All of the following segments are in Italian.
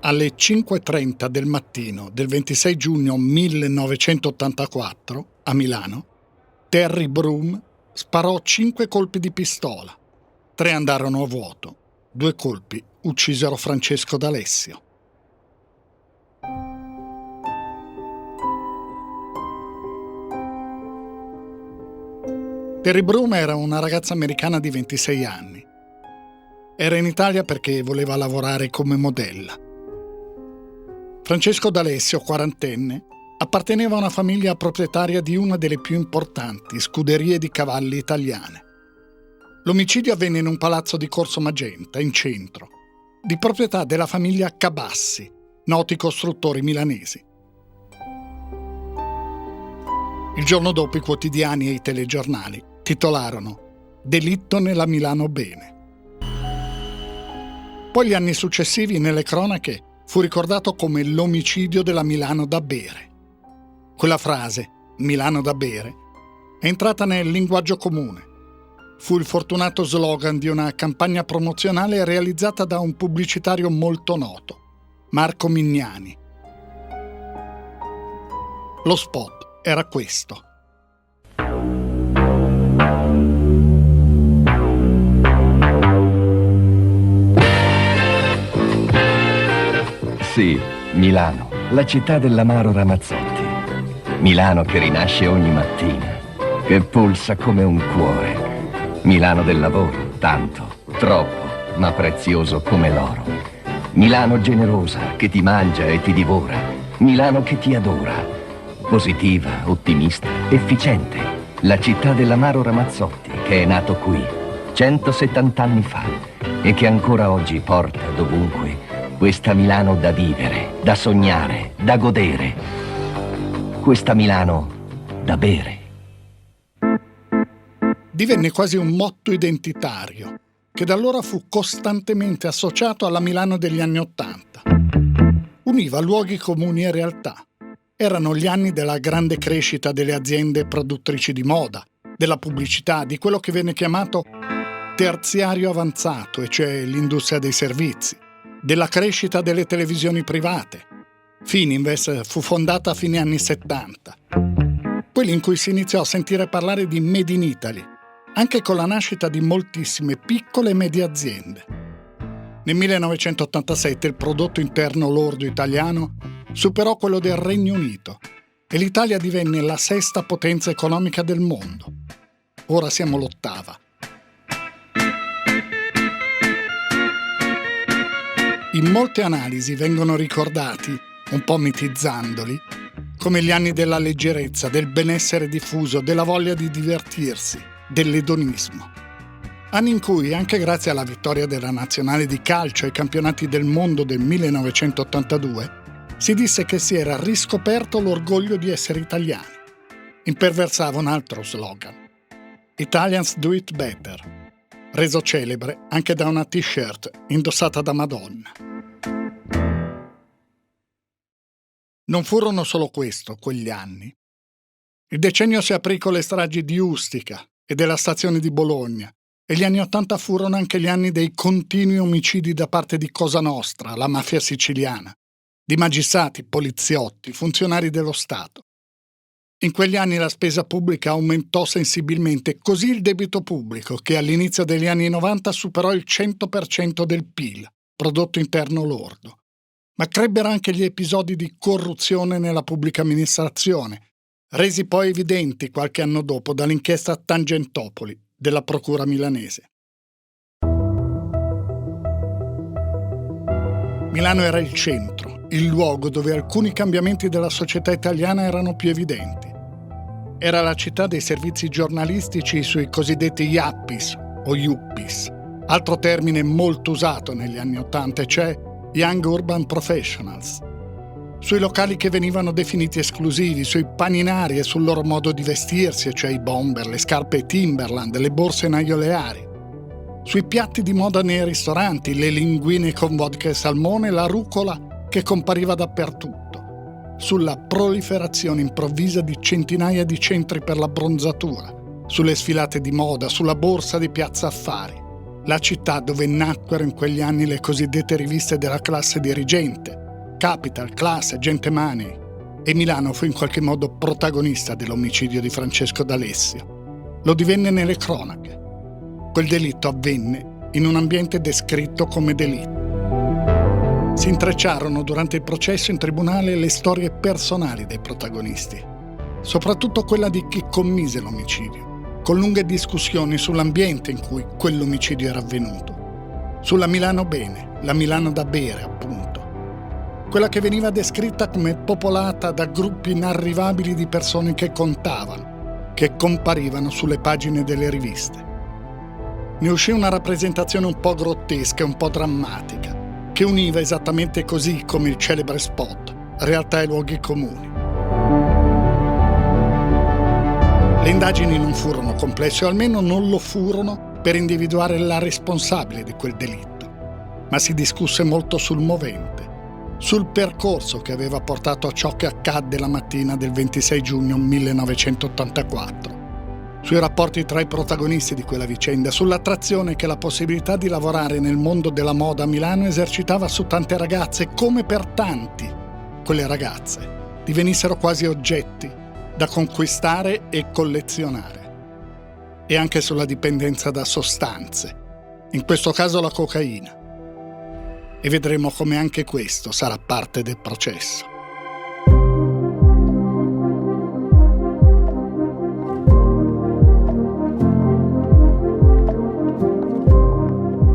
Alle 5:30 del mattino del 26 giugno 1984, a Milano, Terry Broom sparò 5 colpi di pistola. 3 andarono a vuoto. 2 colpi uccisero Francesco D'Alessio. Terry Broom era una ragazza americana di 26 anni. Era in Italia perché voleva lavorare come modella. Francesco D'Alessio, quarantenne, apparteneva a una famiglia proprietaria di una delle più importanti scuderie di cavalli italiane. L'omicidio avvenne in un palazzo di Corso Magenta, in centro, di proprietà della famiglia Cabassi, noti costruttori milanesi. Il giorno dopo i quotidiani e i telegiornali titolarono «Delitto nella Milano Bene». Poi gli anni successivi nelle cronache fu ricordato come l'omicidio della Milano da bere. Quella frase, Milano da bere, è entrata nel linguaggio comune. Fu il fortunato slogan di una campagna promozionale realizzata da un pubblicitario molto noto, Marco Mignani. Lo spot era questo. Sì, Milano, la città dell'amaro Ramazzotti. Milano che rinasce ogni mattina, che pulsa come un cuore. Milano del lavoro, tanto, troppo, ma prezioso come l'oro. Milano generosa, che ti mangia e ti divora. Milano che ti adora. Positiva, ottimista, efficiente. La città dell'amaro Ramazzotti, che è nato qui, 170 anni fa, e che ancora oggi porta dovunque questa Milano da vivere, da sognare, da godere. Questa Milano da bere. Divenne quasi un motto identitario, che da allora fu costantemente associato alla Milano degli anni '80. Univa luoghi comuni e realtà. Erano gli anni della grande crescita delle aziende produttrici di moda, della pubblicità, di quello che venne chiamato terziario avanzato, e cioè l'industria dei servizi, della crescita delle televisioni private. Fininvest fu fondata a fine anni 70, quelli in cui si iniziò a sentire parlare di Made in Italy, anche con la nascita di moltissime piccole e medie aziende. Nel 1987 il prodotto interno lordo italiano superò quello del Regno Unito e l'Italia divenne la 6ª potenza economica del mondo. Ora siamo l'8ª. In molte analisi vengono ricordati, un po' mitizzandoli, come gli anni della leggerezza, del benessere diffuso, della voglia di divertirsi, dell'edonismo. Anni in cui, anche grazie alla vittoria della nazionale di calcio ai campionati del mondo del 1982, si disse che si era riscoperto l'orgoglio di essere italiani. Imperversava un altro slogan: Italians do it better, reso celebre anche da una t-shirt indossata da Madonna. Non furono solo questo quegli anni. Il decennio si aprì con le stragi di Ustica e della stazione di Bologna, e gli anni '80 furono anche gli anni dei continui omicidi da parte di Cosa Nostra, la mafia siciliana, di magistrati, poliziotti, funzionari dello Stato. In quegli anni la spesa pubblica aumentò sensibilmente, così il debito pubblico, che all'inizio degli anni 90 superò il 100% del PIL, prodotto interno lordo. Ma crebbero anche gli episodi di corruzione nella pubblica amministrazione, resi poi evidenti qualche anno dopo dall'inchiesta Tangentopoli della procura milanese. Milano era il centro, il luogo dove alcuni cambiamenti della società italiana erano più evidenti. Era la città dei servizi giornalistici sui cosiddetti Yappis o Yuppis, altro termine molto usato negli anni '80, cioè Young Urban Professionals, sui locali che venivano definiti esclusivi, sui paninari e sul loro modo di vestirsi, cioè i bomber, le scarpe Timberland, le borse naioleari, sui piatti di moda nei ristoranti, le linguine con vodka e salmone, la rucola che compariva dappertutto, sulla proliferazione improvvisa di centinaia di centri per l'abbronzatura, sulle sfilate di moda, sulla borsa di Piazza Affari, la città dove nacquero in quegli anni le cosiddette riviste della classe dirigente, Capital, Classe, Gente Money, e Milano fu in qualche modo protagonista dell'omicidio di Francesco D'Alessio. Lo divenne nelle cronache. Quel delitto avvenne in un ambiente descritto come delitto. Si intrecciarono durante il processo in tribunale le storie personali dei protagonisti, soprattutto quella di chi commise l'omicidio, con lunghe discussioni sull'ambiente in cui quell'omicidio era avvenuto. Sulla Milano bene, la Milano da bere, appunto. Quella che veniva descritta come popolata da gruppi inarrivabili di persone che contavano, che comparivano sulle pagine delle riviste. Ne uscì una rappresentazione un po' grottesca e un po' drammatica, che univa esattamente così come il celebre spot, realtà e luoghi comuni. Le indagini non furono complesse, o almeno non lo furono per individuare la responsabile di quel delitto, ma si discusse molto sul movente, sul percorso che aveva portato a ciò che accadde la mattina del 26 giugno 1984, sui rapporti tra i protagonisti di quella vicenda, sull'attrazione che la possibilità di lavorare nel mondo della moda a Milano esercitava su tante ragazze, come per tanti quelle ragazze divenissero quasi oggetti da conquistare e collezionare, e anche sulla dipendenza da sostanze, in questo caso la cocaina. E vedremo come anche questo sarà parte del processo.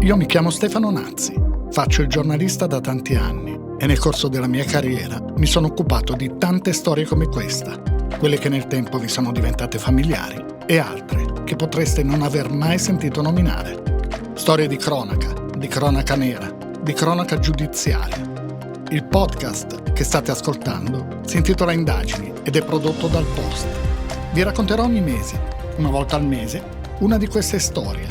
Io mi chiamo Stefano Nazzi, faccio il giornalista da tanti anni e nel corso della mia carriera mi sono occupato di tante storie come questa, quelle che nel tempo vi sono diventate familiari e altre che potreste non aver mai sentito nominare. Storie di cronaca nera, di cronaca giudiziaria. Il podcast che state ascoltando si intitola Indagini ed è prodotto dal Post. Vi racconterò ogni mese, una volta al mese, una di queste storie,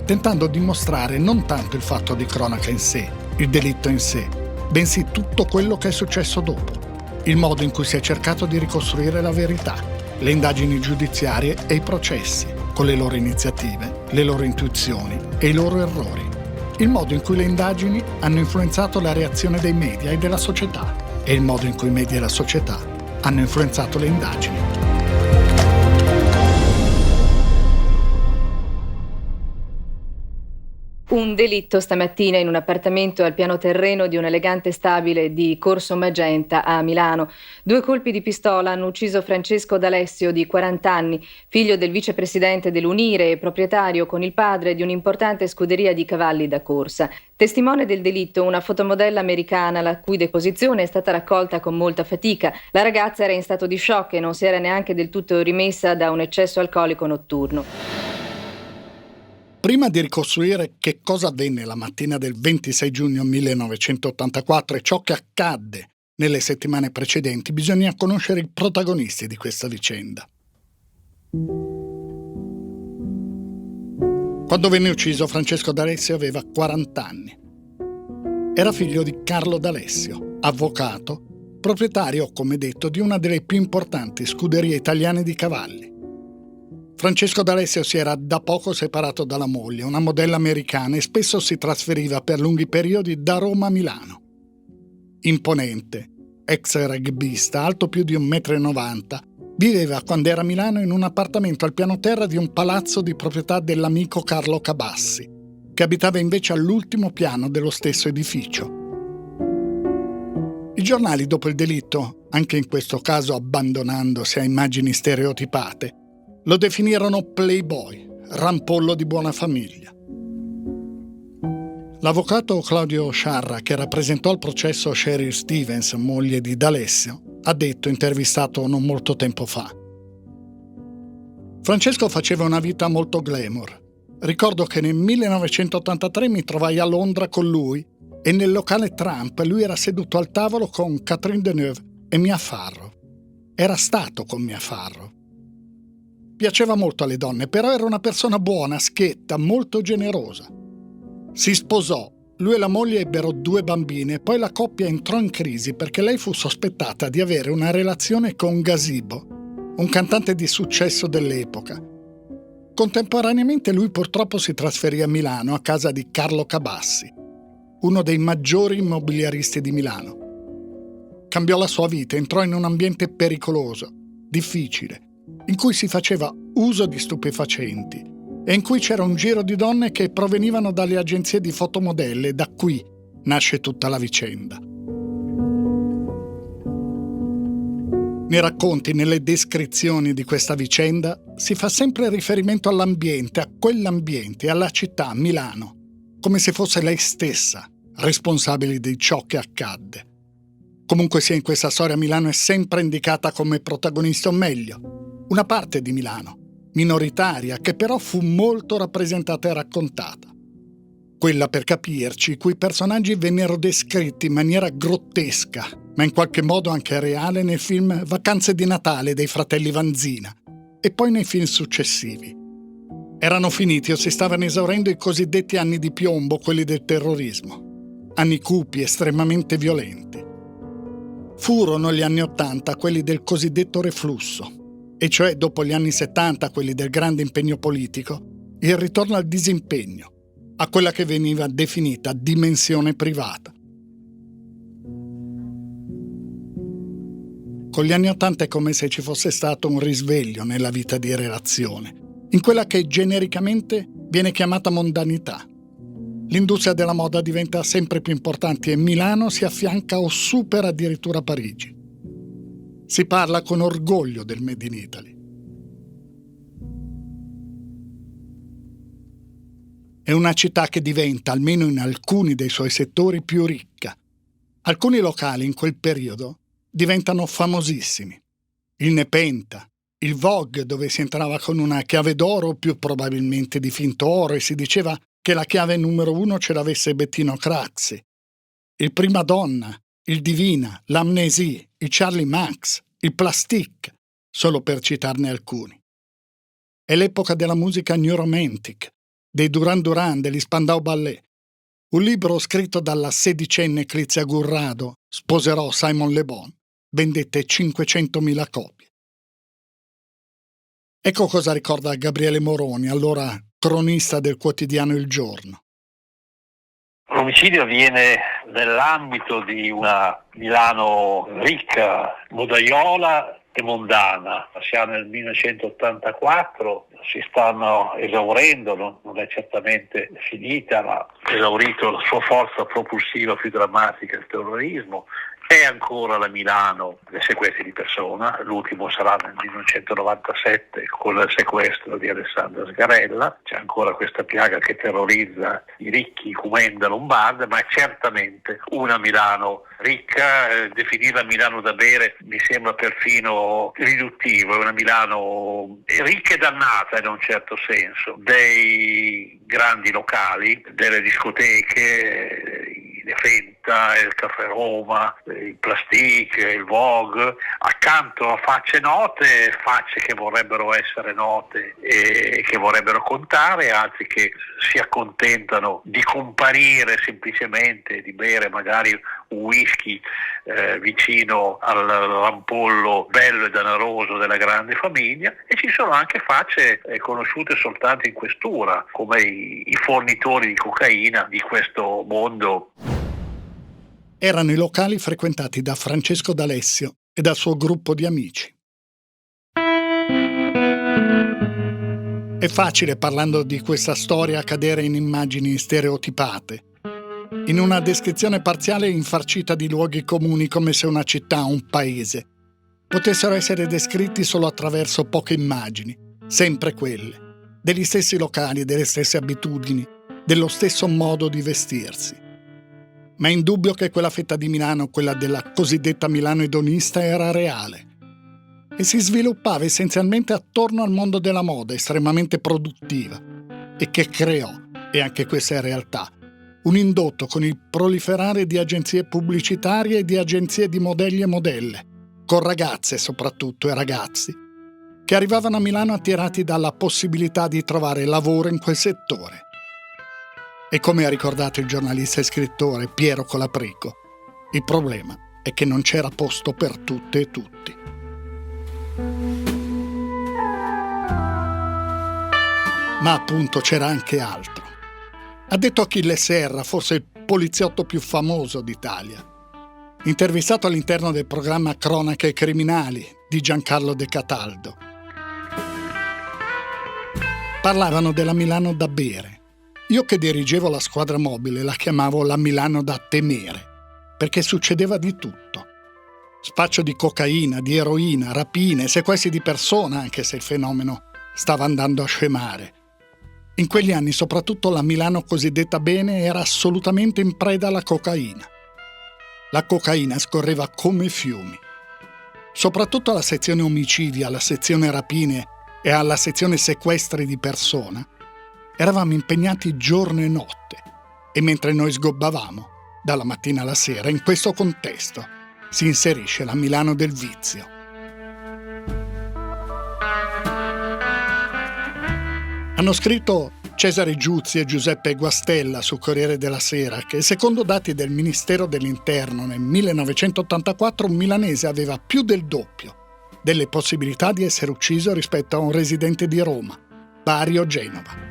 tentando di mostrare non tanto il fatto di cronaca in sé, il delitto in sé, bensì tutto quello che è successo dopo, il modo in cui si è cercato di ricostruire la verità, le indagini giudiziarie e i processi, con le loro iniziative, le loro intuizioni e i loro errori. Il modo in cui le indagini hanno influenzato la reazione dei media e della società e il modo in cui i media e la società hanno influenzato le indagini. Un delitto stamattina in un appartamento al piano terreno di un elegante stabile di Corso Magenta a Milano. 2 colpi di pistola hanno ucciso Francesco D'Alessio, di 40 anni, figlio del vicepresidente dell'Unire e proprietario con il padre di un'importante scuderia di cavalli da corsa. Testimone del delitto una fotomodella americana, la cui deposizione è stata raccolta con molta fatica. La ragazza era in stato di shock e non si era neanche del tutto rimessa da un eccesso alcolico notturno. Prima di ricostruire che cosa avvenne la mattina del 26 giugno 1984 e ciò che accadde nelle settimane precedenti, bisogna conoscere i protagonisti di questa vicenda. Quando venne ucciso, Francesco D'Alessio aveva 40 anni. Era figlio di Carlo D'Alessio, avvocato, proprietario, come detto, di una delle più importanti scuderie italiane di cavalli. Francesco D'Alessio si era da poco separato dalla moglie, una modella americana, e spesso si trasferiva per lunghi periodi da Roma a Milano. Imponente, ex rugbista, alto più di 1,90 m, viveva quando era a Milano in un appartamento al piano terra di un palazzo di proprietà dell'amico Carlo Cabassi, che abitava invece all'ultimo piano dello stesso edificio. I giornali dopo il delitto, anche in questo caso abbandonandosi a immagini stereotipate, lo definirono playboy, rampollo di buona famiglia. L'avvocato Claudio Sciarra, che rappresentò al processo Cheryl Stevens, moglie di D'Alessio, ha detto, intervistato non molto tempo fa: Francesco faceva una vita molto glamour. Ricordo che nel 1983 mi trovai a Londra con lui e nel locale Trump lui era seduto al tavolo con Catherine Deneuve e Mia Farrow. Era stato con Mia Farrow. Piaceva molto alle donne, però era una persona buona, schietta, molto generosa. Si sposò, lui e la moglie ebbero 2 bambine, poi la coppia entrò in crisi perché lei fu sospettata di avere una relazione con Gazebo, un cantante di successo dell'epoca. Contemporaneamente lui purtroppo si trasferì a Milano a casa di Carlo Cabassi, uno dei maggiori immobiliaristi di Milano. Cambiò la sua vita, entrò in un ambiente pericoloso, difficile, in cui si faceva uso di stupefacenti e in cui c'era un giro di donne che provenivano dalle agenzie di fotomodelle e da qui nasce tutta la vicenda. Nei racconti, nelle descrizioni di questa vicenda si fa sempre riferimento all'ambiente, a quell'ambiente e alla città, Milano, come se fosse lei stessa responsabile di ciò che accadde. Comunque sia, in questa storia Milano è sempre indicata come protagonista, o meglio, una parte di Milano, minoritaria, che però fu molto rappresentata e raccontata. Quella, per capirci, i cui personaggi vennero descritti in maniera grottesca, ma in qualche modo anche reale, nel film Vacanze di Natale dei fratelli Vanzina e poi nei film successivi. Erano finiti o si stavano esaurendo i cosiddetti anni di piombo, quelli del terrorismo. Anni cupi, estremamente violenti. Furono gli anni '80 quelli del cosiddetto reflusso, e cioè dopo gli anni '70 quelli del grande impegno politico, il ritorno al disimpegno, a quella che veniva definita dimensione privata. Con gli anni '80 è come se ci fosse stato un risveglio nella vita di relazione, in quella che genericamente viene chiamata mondanità. L'industria della moda diventa sempre più importante e Milano si affianca o supera addirittura Parigi. Si parla con orgoglio del Made in Italy. È una città che diventa, almeno in alcuni dei suoi settori, più ricca. Alcuni locali in quel periodo diventano famosissimi. Il Nepenta, il Vogue, dove si entrava con una chiave d'oro, più probabilmente di finto oro, e si diceva che la chiave numero 1 ce l'avesse Bettino Craxi. Il Prima Donna, il Divina, l'Amnésie, il Charlie Max, il Plastique, solo per citarne alcuni. È l'epoca della musica New Romantic, dei Duran Duran, degli Spandau Ballet. Un libro scritto dalla sedicenne Clizia Gurrado, Sposerò Simon Le Bon, vendette 500.000 copie. Ecco cosa ricorda Gabriele Moroni, allora cronista del quotidiano Il Giorno. L'omicidio avviene nell'ambito di una Milano ricca, modaiola e mondana. Siamo nel 1984, si stanno esaurendo, non è certamente finita, ma esaurito la sua forza propulsiva più drammatica, il terrorismo. È ancora la Milano dei sequestri di persona, l'ultimo sarà nel 1997 con il sequestro di Alessandra Sgarella. C'è ancora questa piaga che terrorizza i ricchi Comenda lombarda, ma è certamente una Milano ricca. Definirla Milano da bere mi sembra perfino riduttivo, è una Milano ricca e dannata in un certo senso, dei grandi locali, delle discoteche, il Fenta, il Caffè Roma, il Plastique, il Vogue, accanto a facce note, facce che vorrebbero essere note e che vorrebbero contare, altri che si accontentano di comparire semplicemente, di bere magari un whisky vicino al rampollo bello e danaroso della grande famiglia, e ci sono anche facce conosciute soltanto in questura, come i fornitori di cocaina di questo mondo. Erano i locali frequentati da Francesco D'Alessio e dal suo gruppo di amici. È facile, parlando di questa storia, cadere in immagini stereotipate, in una descrizione parziale infarcita di luoghi comuni, come se una città o un paese potessero essere descritti solo attraverso poche immagini, sempre quelle, degli stessi locali, delle stesse abitudini, dello stesso modo di vestirsi. Ma è indubbio che quella fetta di Milano, quella della cosiddetta Milano edonista, era reale e si sviluppava essenzialmente attorno al mondo della moda, estremamente produttiva, e che creò, e anche questa è realtà, un indotto con il proliferare di agenzie pubblicitarie e di agenzie di modelli e modelle, con ragazze soprattutto e ragazzi, che arrivavano a Milano attirati dalla possibilità di trovare lavoro in quel settore. E come ha ricordato il giornalista e scrittore Piero Colaprico, il problema è che non c'era posto per tutte e tutti. Ma appunto c'era anche altro. Ha detto Achille Serra, forse il poliziotto più famoso d'Italia. Intervistato all'interno del programma Cronache Criminali di Giancarlo De Cataldo. Parlavano della Milano da bere. Io che dirigevo la squadra mobile la chiamavo la Milano da temere, perché succedeva di tutto. Spaccio di cocaina, di eroina, rapine, sequestri di persona, anche se il fenomeno stava andando a scemare. In quegli anni soprattutto la Milano cosiddetta bene era assolutamente in preda alla cocaina. La cocaina scorreva come fiumi. Soprattutto alla sezione omicidi, alla sezione rapine e alla sezione sequestri di persona, eravamo impegnati giorno e notte e mentre noi sgobbavamo, dalla mattina alla sera, in questo contesto si inserisce la Milano del vizio. Hanno scritto Cesare Giuzzi e Giuseppe Guastella su Corriere della Sera che, secondo dati del Ministero dell'Interno, nel 1984 un milanese aveva più del doppio delle possibilità di essere ucciso rispetto a un residente di Roma, Bari o Genova.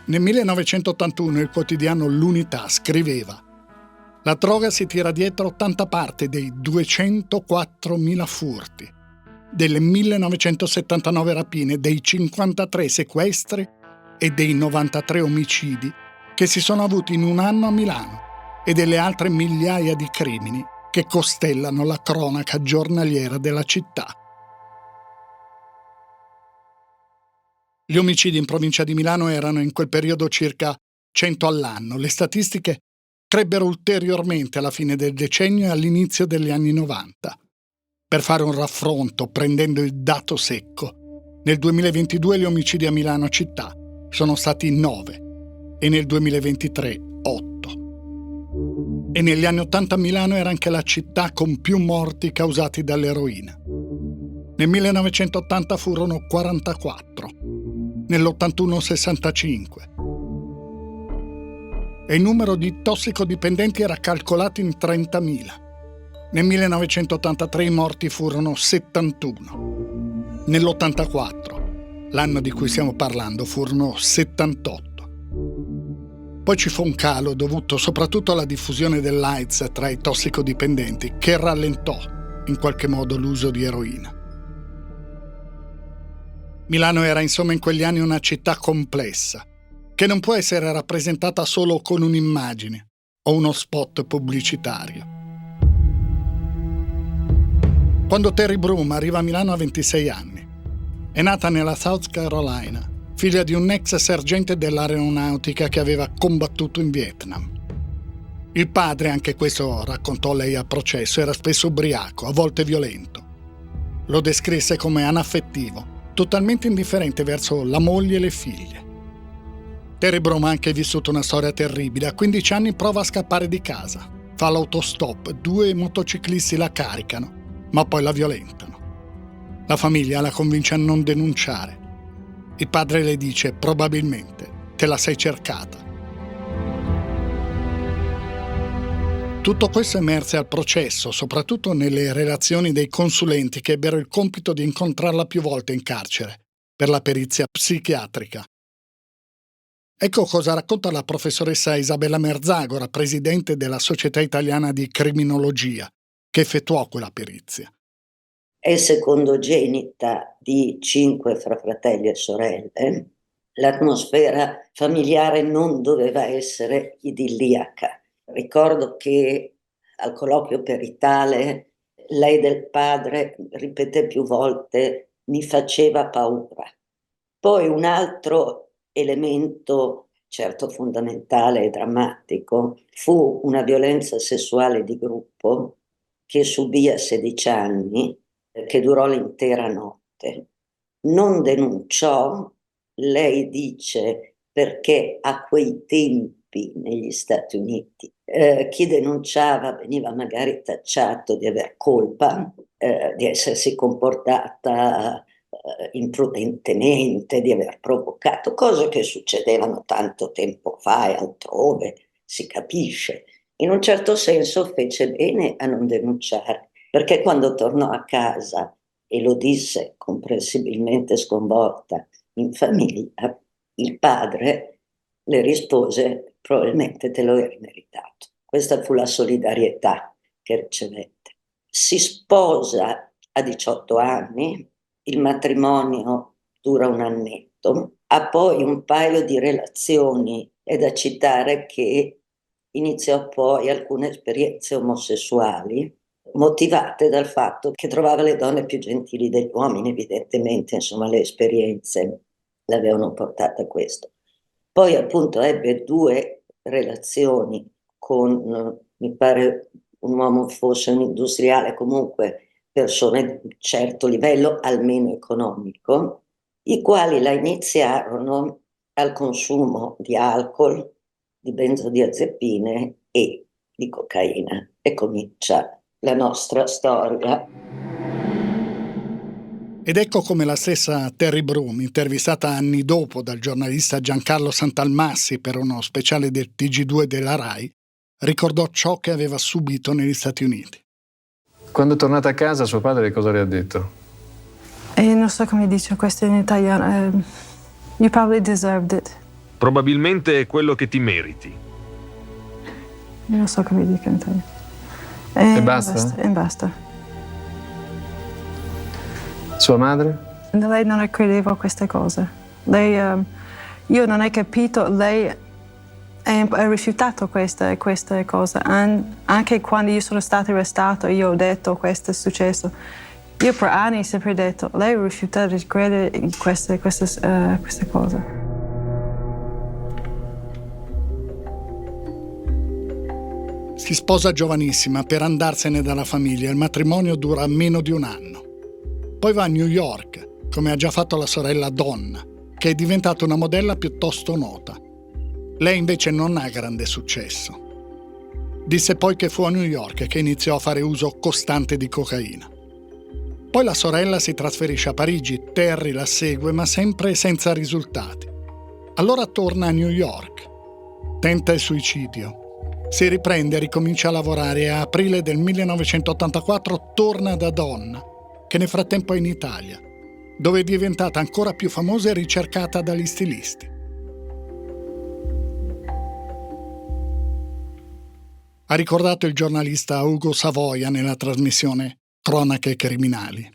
Nel 1981 il quotidiano L'Unità scriveva: la droga si tira dietro 80 parti dei 204.000 furti, delle 1979 rapine, dei 53 sequestri e dei 93 omicidi che si sono avuti in un anno a Milano e delle altre migliaia di crimini che costellano la cronaca giornaliera della città. Gli omicidi in provincia di Milano erano in quel periodo circa 100 all'anno. Le statistiche crebbero ulteriormente alla fine del decennio e all'inizio degli anni 90. Per fare un raffronto, prendendo il dato secco, nel 2022 gli omicidi a Milano città sono stati 9 e nel 2023 8. E negli anni 80 Milano era anche la città con più morti causati dall'eroina. Nel 1980 furono 44, nell'81 65. E il numero di tossicodipendenti era calcolato in 30.000. Nel 1983 i morti furono 71. Nell'84, l'anno di cui stiamo parlando, furono 78. Poi ci fu un calo dovuto soprattutto alla diffusione dell'AIDS tra i tossicodipendenti, che rallentò in qualche modo l'uso di eroina. Milano era insomma in quegli anni una città complessa, che non può essere rappresentata solo con un'immagine o uno spot pubblicitario. Quando Terry Broom arriva a Milano a 26 anni, è nata nella South Carolina, figlia di un ex sergente dell'aeronautica che aveva combattuto in Vietnam. Il padre, anche questo raccontò lei a processo, era spesso ubriaco, a volte violento. Lo descrisse come anaffettivo, totalmente indifferente verso la moglie e le figlie. Terry Broom ha anche vissuto una storia terribile. A 15 anni prova a scappare di casa. Fa l'autostop, 2 motociclisti la caricano, ma poi la violentano. La famiglia la convince a non denunciare. Il padre le dice: probabilmente te la sei cercata. Tutto questo emerse al processo, soprattutto nelle relazioni dei consulenti che ebbero il compito di incontrarla più volte in carcere per la perizia psichiatrica. Ecco cosa racconta la professoressa Isabella Merzagora, presidente della Società Italiana di Criminologia, che effettuò quella perizia. È secondogenita di 5 fra fratelli e sorelle. L'atmosfera familiare non doveva essere idilliaca. Ricordo che al colloquio peritale lei del padre ripeté più volte: mi faceva paura. Poi un altro elemento, certo fondamentale e drammatico, fu una violenza sessuale di gruppo che subì a 16 anni, che durò l'intera notte. Non denunciò, lei dice, perché a quei tempi negli Stati Uniti chi denunciava veniva magari tacciato di aver colpa, di essersi comportata imprudentemente, di aver provocato, cose che succedevano tanto tempo fa e altrove, si capisce. In un certo senso fece bene a non denunciare, perché quando tornò a casa e lo disse comprensibilmente sconvolta in famiglia, il padre le rispose: probabilmente te lo eri meritato. Questa fu la solidarietà che ricevette. Si sposa a 18 anni, il matrimonio dura un annetto, ha poi un paio di relazioni. È da citare che iniziò poi alcune esperienze omosessuali motivate dal fatto che trovava le donne più gentili degli uomini, evidentemente, insomma, le esperienze l'avevano portata a questo. Poi appunto ebbe 2 relazioni con, mi pare un uomo fosse un industriale, comunque persone di un certo livello, almeno economico, i quali la iniziarono al consumo di alcol, di benzodiazepine e di cocaina. E comincia la nostra storia. Ed ecco come la stessa Terry Broom, intervistata anni dopo dal giornalista Giancarlo Santalmassi per uno speciale del TG2 della RAI, ricordò ciò che aveva subito negli Stati Uniti. Quando è tornata a casa, suo padre cosa le ha detto? Non so come dice questo in italiano. You probably deserved it. Probabilmente è quello che ti meriti. Non so come dico in italiano. E basta? E basta. Sua madre? Lei non credeva a queste cose. Lei, io non ho capito, lei ha rifiutato queste cose. Anche quando io sono stata arrestata, io ho detto questo è successo. Io per anni ho sempre detto, lei ha rifiutato di credere in queste cose. Si sposa giovanissima per andarsene dalla famiglia. Il matrimonio dura meno di un anno. Poi va a New York, come ha già fatto la sorella Donna, che è diventata una modella piuttosto nota. Lei invece non ha grande successo. Disse poi che fu a New York che iniziò a fare uso costante di cocaina. Poi la sorella si trasferisce a Parigi, Terry la segue, ma sempre senza risultati. Allora torna a New York, tenta il suicidio, si riprende e ricomincia a lavorare e a aprile del 1984 torna da Donna, che nel frattempo è in Italia, dove è diventata ancora più famosa e ricercata dagli stilisti. Ha ricordato il giornalista Ugo Savoia nella trasmissione Cronache criminali.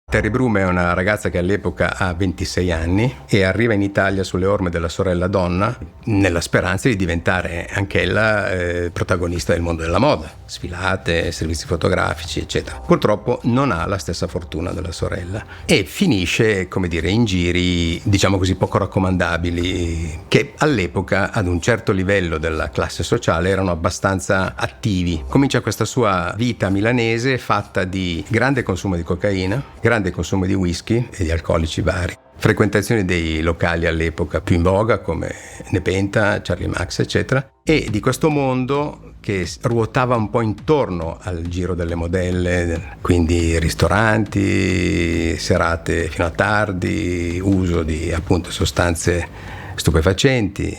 Terry Broom è una ragazza che all'epoca ha 26 anni e arriva in Italia sulle orme della sorella Donna nella speranza di diventare anch'ella protagonista del mondo della moda, sfilate, servizi fotografici, eccetera. Purtroppo non ha la stessa fortuna della sorella e finisce, come dire, in giri, diciamo così, poco raccomandabili, che all'epoca ad un certo livello della classe sociale erano abbastanza attivi. Comincia questa sua vita milanese fatta di grande consumo di cocaina, grande consumo di whisky e di alcolici vari, frequentazione dei locali all'epoca più in voga come Nepenta, Charlie Max, eccetera, e di questo mondo che ruotava un po' intorno al giro delle modelle, quindi ristoranti, serate fino a tardi, uso di appunto sostanze stupefacenti.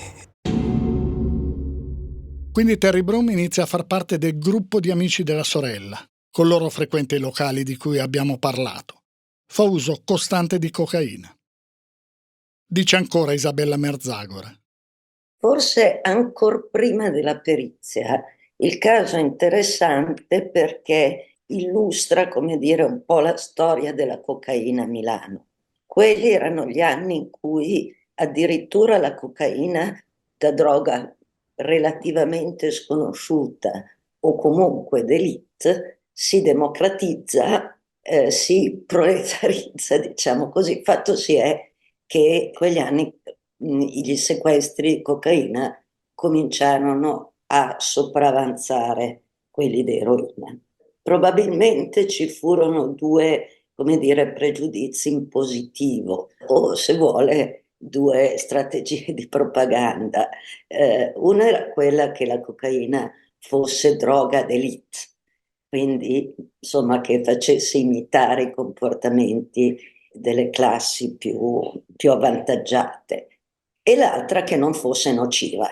Quindi Terry Broom inizia a far parte del gruppo di amici della sorella. Con loro frequenta i locali di cui abbiamo parlato. Fa uso costante di cocaina. Dice ancora Isabella Merzagora. Forse ancor prima della perizia, il caso è interessante perché illustra, come dire, un po' la storia della cocaina a Milano. Quelli erano gli anni in cui addirittura la cocaina, da droga relativamente sconosciuta o comunque d'élite, si democratizza, si proletarizza, diciamo così. Fatto si è che quegli anni gli sequestri di cocaina cominciarono a sopravanzare quelli di eroina. Probabilmente ci furono 2, come dire, pregiudizi in positivo, o se vuole 2 strategie di propaganda. Una era quella che la cocaina fosse droga d'élite, quindi insomma che facesse imitare i comportamenti delle classi più avvantaggiate, e l'altra che non fosse nociva.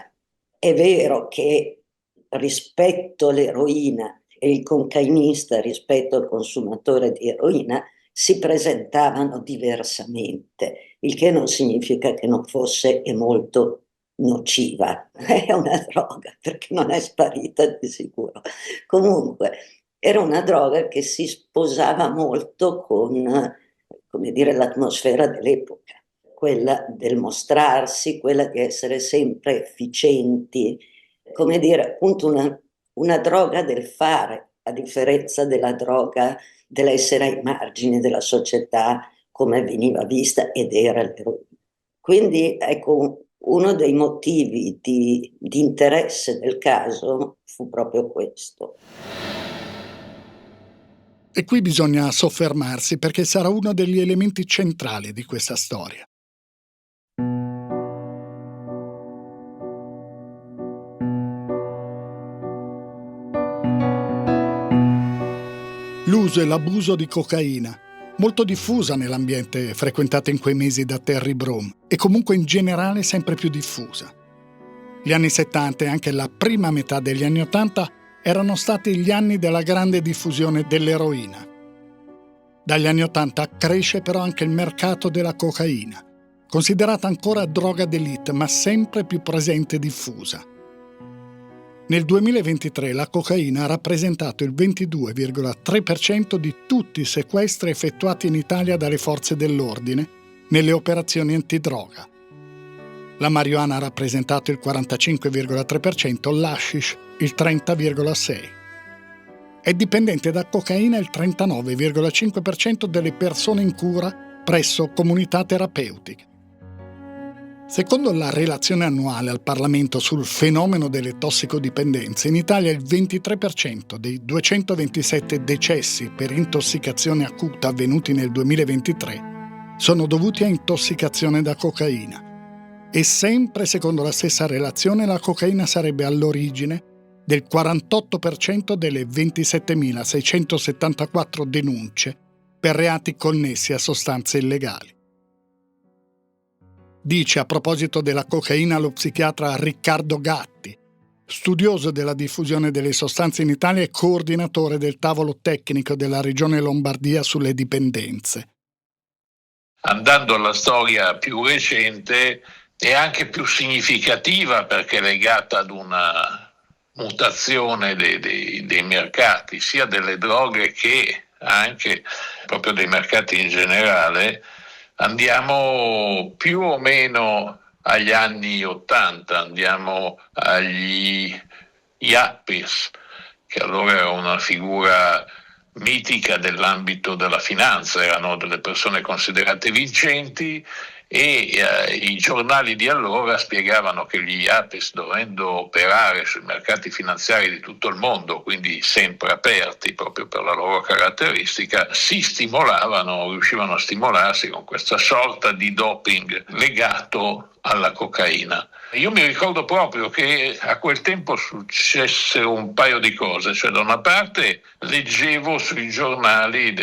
È vero che rispetto all'eroina e il cocainista rispetto al consumatore di eroina si presentavano diversamente, il che non significa che non fosse e molto nociva. È una droga, perché non è sparita di sicuro. Comunque, era una droga che si sposava molto con, come dire, l'atmosfera dell'epoca, quella del mostrarsi, quella di essere sempre efficienti, come dire, appunto una droga del fare, a differenza della droga dell'essere ai margini della società come veniva vista ed era l'eroina. Quindi ecco, uno dei motivi di interesse del caso fu proprio questo. E qui bisogna soffermarsi perché sarà uno degli elementi centrali di questa storia. L'uso e l'abuso di cocaina, molto diffusa nell'ambiente frequentato in quei mesi da Terry Broom e comunque in generale sempre più diffusa. Gli anni 70 e anche la prima metà degli anni 80 erano stati gli anni della grande diffusione dell'eroina. Dagli anni 80 cresce però anche il mercato della cocaina, considerata ancora droga d'élite ma sempre più presente e diffusa. Nel 2023 la cocaina ha rappresentato il 22,3% di tutti i sequestri effettuati in Italia dalle forze dell'ordine nelle operazioni antidroga. La marijuana ha rappresentato il 45,3%, l'hashish il 30,6%. È dipendente da cocaina il 39,5% delle persone in cura presso comunità terapeutiche. Secondo la relazione annuale al Parlamento sul fenomeno delle tossicodipendenze, in Italia il 23% dei 227 decessi per intossicazione acuta avvenuti nel 2023 sono dovuti a intossicazione da cocaina. E sempre secondo la stessa relazione la cocaina sarebbe all'origine del 48% delle 27.674 denunce per reati connessi a sostanze illegali. Dice a proposito della cocaina lo psichiatra Riccardo Gatti, studioso della diffusione delle sostanze in Italia e coordinatore del tavolo tecnico della Regione Lombardia sulle dipendenze. Andando alla storia più recente è anche più significativa perché è legata ad una mutazione dei mercati, sia delle droghe che anche proprio dei mercati in generale. Andiamo più o meno agli anni 80, andiamo agli Yuppies, che allora era una figura mitica dell'ambito della finanza, erano delle persone considerate vincenti e i giornali di allora spiegavano che gli Yuppies, dovendo operare sui mercati finanziari di tutto il mondo, quindi sempre aperti proprio per la loro caratteristica, riuscivano a stimolarsi con questa sorta di doping legato alla cocaina. Io mi ricordo proprio che a quel tempo successero un paio di cose, cioè da una parte leggevo sui giornali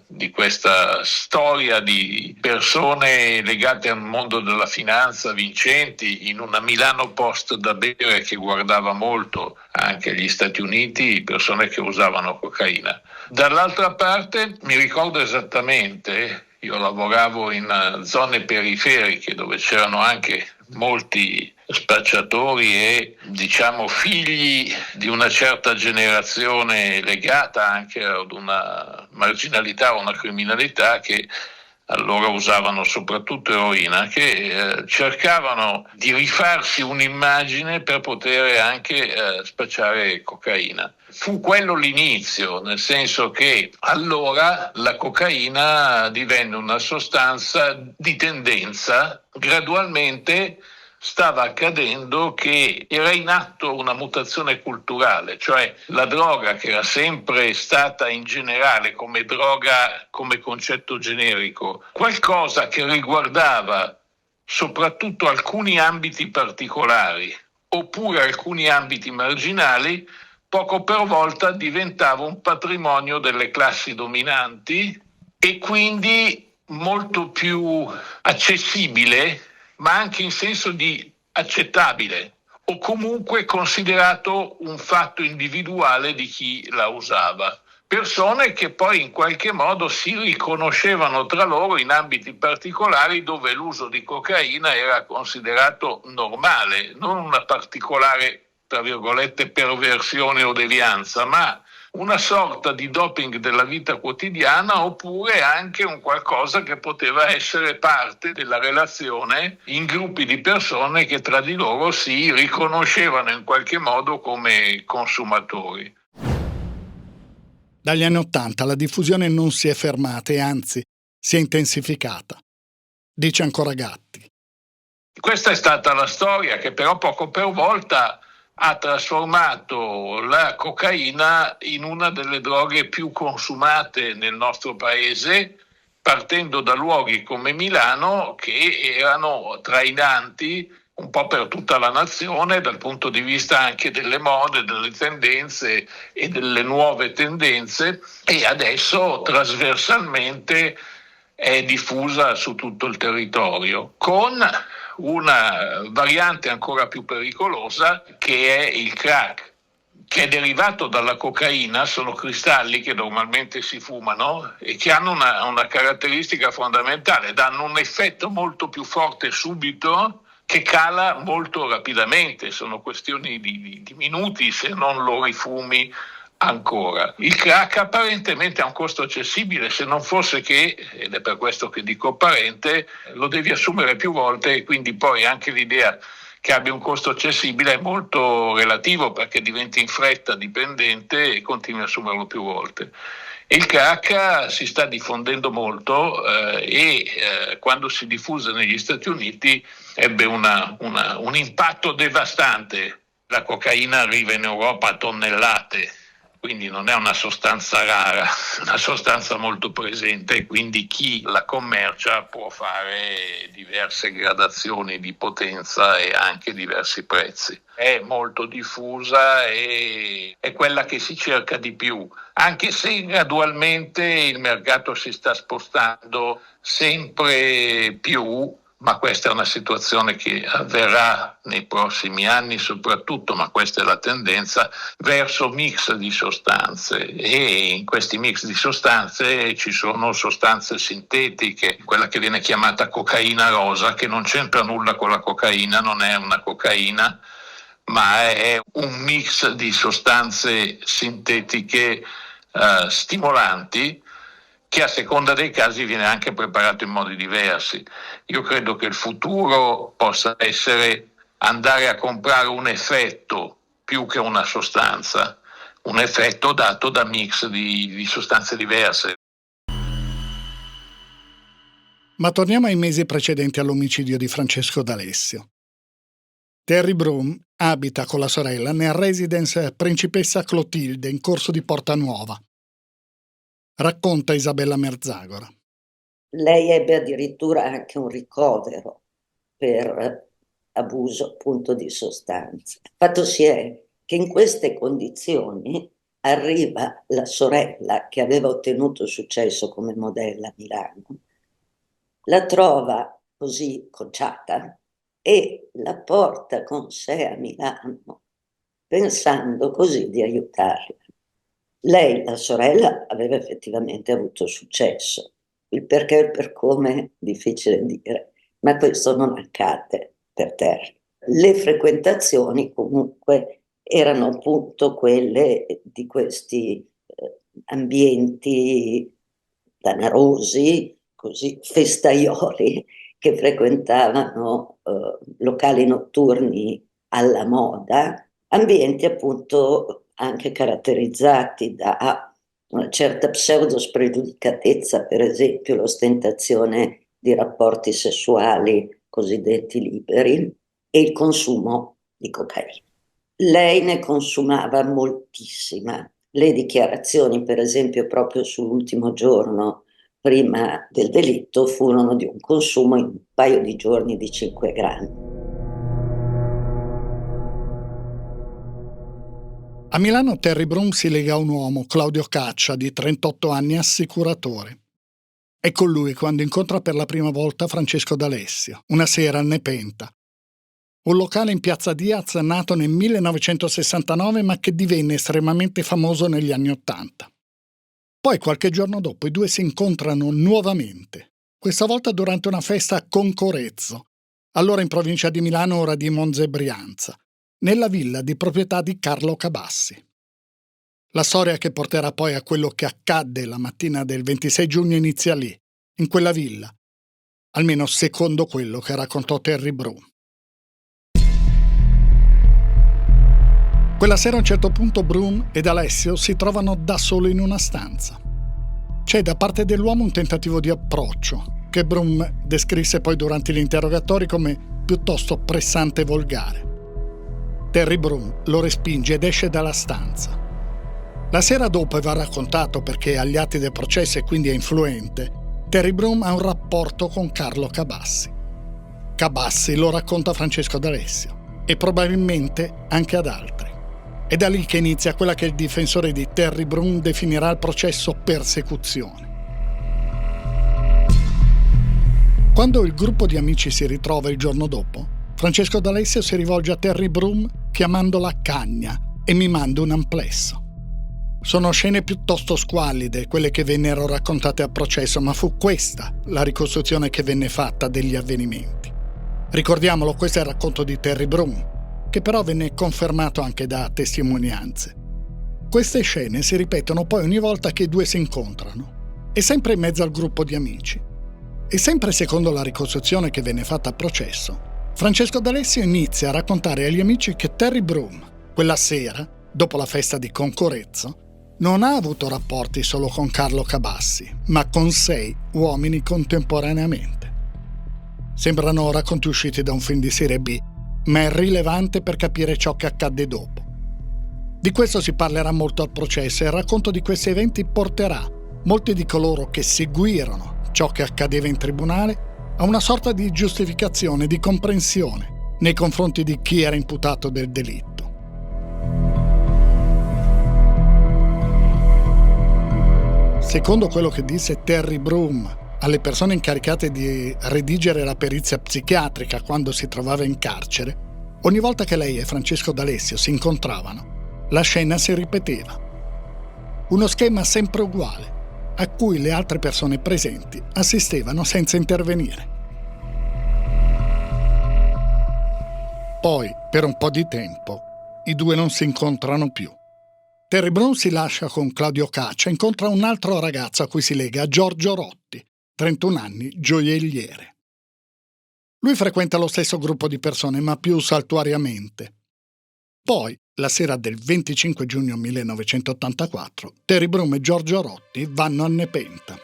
di questa storia di persone legate al mondo della finanza, vincenti, in una Milano Post da bere che guardava molto anche gli Stati Uniti, persone che usavano cocaina. Dall'altra parte mi ricordo esattamente, io lavoravo in zone periferiche dove c'erano anche molti spacciatori e figli di una certa generazione legata anche ad una marginalità o una criminalità che allora usavano soprattutto eroina, che cercavano di rifarsi un'immagine per poter anche spacciare cocaina. Fu quello l'inizio, nel senso che allora la cocaina divenne una sostanza di tendenza. Gradualmente stava accadendo che era in atto una mutazione culturale, cioè la droga, che era sempre stata in generale come droga, come concetto generico, qualcosa che riguardava soprattutto alcuni ambiti particolari oppure alcuni ambiti marginali, poco per volta diventava un patrimonio delle classi dominanti e quindi molto più accessibile, ma anche in senso di accettabile, o comunque considerato un fatto individuale di chi la usava. persone che poi in qualche modo si riconoscevano tra loro in ambiti particolari dove l'uso di cocaina era considerato normale, non una particolare, tra virgolette, perversione o devianza, ma una sorta di doping della vita quotidiana, oppure anche un qualcosa che poteva essere parte della relazione in gruppi di persone che tra di loro si riconoscevano in qualche modo come consumatori. Dagli anni '80 la diffusione non si è fermata e anzi si è intensificata, dice ancora Gatti. Questa è stata la storia che però poco per volta ha trasformato la cocaina in una delle droghe più consumate nel nostro paese, partendo da luoghi come Milano che erano trainanti un po' per tutta la nazione dal punto di vista anche delle mode, delle tendenze e delle nuove tendenze, e adesso trasversalmente è diffusa su tutto il territorio, con una variante ancora più pericolosa che è il crack, che è derivato dalla cocaina. Sono cristalli che normalmente si fumano e che hanno una caratteristica fondamentale: danno un effetto molto più forte subito che cala molto rapidamente, sono questioni di minuti se non lo rifumi ancora. Il crack apparentemente ha un costo accessibile, se non fosse che, ed è per questo che dico apparente, lo devi assumere più volte e quindi poi anche l'idea che abbia un costo accessibile è molto relativo, perché diventi in fretta dipendente e continui a assumerlo più volte. Il crack si sta diffondendo molto e quando si diffuse negli Stati Uniti ebbe un impatto devastante. La cocaina arriva in Europa a tonnellate, quindi non è una sostanza rara, una sostanza molto presente, e quindi chi la commercia può fare diverse gradazioni di potenza e anche diversi prezzi. È molto diffusa e è quella che si cerca di più, anche se gradualmente il mercato si sta spostando sempre più, ma questa è una situazione che avverrà nei prossimi anni soprattutto, ma questa è la tendenza, verso mix di sostanze, e in questi mix di sostanze ci sono sostanze sintetiche, quella che viene chiamata cocaina rosa, che non c'entra nulla con la cocaina, non è una cocaina, ma è un mix di sostanze sintetiche stimolanti, che a seconda dei casi viene anche preparato in modi diversi. Io credo che il futuro possa essere andare a comprare un effetto più che una sostanza, un effetto dato da mix di sostanze diverse. Ma torniamo ai mesi precedenti all'omicidio di Francesco D'Alessio. Terry Broom abita con la sorella nel residence Principessa Clotilde in Corso di Porta Nuova. Racconta Isabella Merzagora. Lei ebbe addirittura anche un ricovero per abuso appunto di sostanze. Fatto si è che in queste condizioni arriva la sorella, che aveva ottenuto successo come modella a Milano, la trova così conciata e la porta con sé a Milano, pensando così di aiutarla. Lei, la sorella, aveva effettivamente avuto successo. Il perché e il per come è difficile dire, ma questo non accade per terra. Le frequentazioni comunque erano appunto quelle di questi ambienti danarosi, così festaioli, che frequentavano locali notturni alla moda, ambienti appunto anche caratterizzati da una certa pseudo-spregiudicatezza, per esempio l'ostentazione di rapporti sessuali cosiddetti liberi e il consumo di cocaina. Lei ne consumava moltissima. Le dichiarazioni, per esempio, proprio sull'ultimo giorno prima del delitto, furono di un consumo in un paio di giorni di 5 grammi. A Milano Terry Broom si lega a un uomo, Claudio Caccia, di 38 anni, assicuratore. È con lui quando incontra per la prima volta Francesco D'Alessio, una sera al Nepenta, un locale in piazza Diaz nato nel 1969 ma che divenne estremamente famoso negli anni '80. Poi qualche giorno dopo i due si incontrano nuovamente, questa volta durante una festa a Concorezzo, allora in provincia di Milano, ora di Monza e Brianza, nella villa di proprietà di Carlo Cabassi. La storia che porterà poi a quello che accadde la mattina del 26 giugno inizia lì, in quella villa, almeno secondo quello che raccontò Terry Broom. Quella sera a un certo punto Broom ed Alessio si trovano da solo in una stanza. C'è da parte dell'uomo un tentativo di approccio, che Broom descrisse poi durante gli interrogatori come piuttosto pressante e volgare. Terry Broom lo respinge ed esce dalla stanza. La sera dopo, e va raccontato perché ha gli atti del processo e quindi è influente, Terry Broom ha un rapporto con Carlo Cabassi. Cabassi lo racconta a Francesco D'Alessio e probabilmente anche ad altri. È da lì che inizia quella che il difensore di Terry Broom definirà il processo persecuzione. Quando il gruppo di amici si ritrova il giorno dopo, Francesco D'Alessio si rivolge a Terry Broom chiamandola cagna e mimando un amplesso. Sono scene piuttosto squallide, quelle che vennero raccontate al processo, ma fu questa la ricostruzione che venne fatta degli avvenimenti. Ricordiamolo, questo è il racconto di Terry Broom, che però venne confermato anche da testimonianze. Queste scene si ripetono poi ogni volta che i due si incontrano, e sempre in mezzo al gruppo di amici. E sempre secondo la ricostruzione che venne fatta al processo, Francesco D'Alessio inizia a raccontare agli amici che Terry Broom, quella sera, dopo la festa di Concorezzo, non ha avuto rapporti solo con Carlo Cabassi, ma con 6 uomini contemporaneamente. Sembrano racconti usciti da un film di serie B, ma è rilevante per capire ciò che accadde dopo. Di questo si parlerà molto al processo e il racconto di questi eventi porterà molti di coloro che seguirono ciò che accadeva in tribunale a una sorta di giustificazione, di comprensione nei confronti di chi era imputato del delitto. Secondo quello che disse Terry Broom alle persone incaricate di redigere la perizia psichiatrica quando si trovava in carcere, ogni volta che lei e Francesco D'Alessio si incontravano, la scena si ripeteva. Uno schema sempre uguale, a cui le altre persone presenti assistevano senza intervenire. Poi, per un po' di tempo, i due non si incontrano più. Terry Broom si lascia con Claudio Caccia e incontra un altro ragazzo a cui si lega, Giorgio Rotti, 31 anni, gioielliere. Lui frequenta lo stesso gruppo di persone, ma più saltuariamente. Poi, la sera del 25 giugno 1984, Terry Broom e Giorgio Rotti vanno a Nepenta.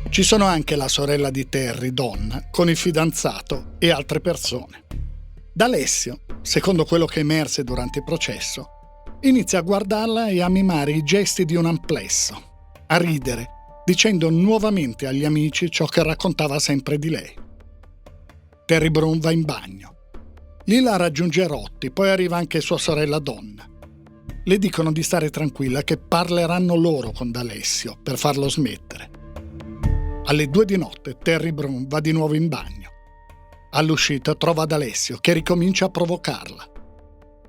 Ci sono anche la sorella di Terry, Donna, con il fidanzato e altre persone. D'Alessio, secondo quello che emerse durante il processo, inizia a guardarla e a mimare i gesti di un amplesso, a ridere, dicendo nuovamente agli amici ciò che raccontava sempre di lei. Terry Broom va in bagno. Lì la raggiunge Rotti, poi arriva anche sua sorella Donna. Le dicono di stare tranquilla, che parleranno loro con D'Alessio per farlo smettere. Alle 2 di notte Terry Broom va di nuovo in bagno. All'uscita trova D'Alessio che ricomincia a provocarla.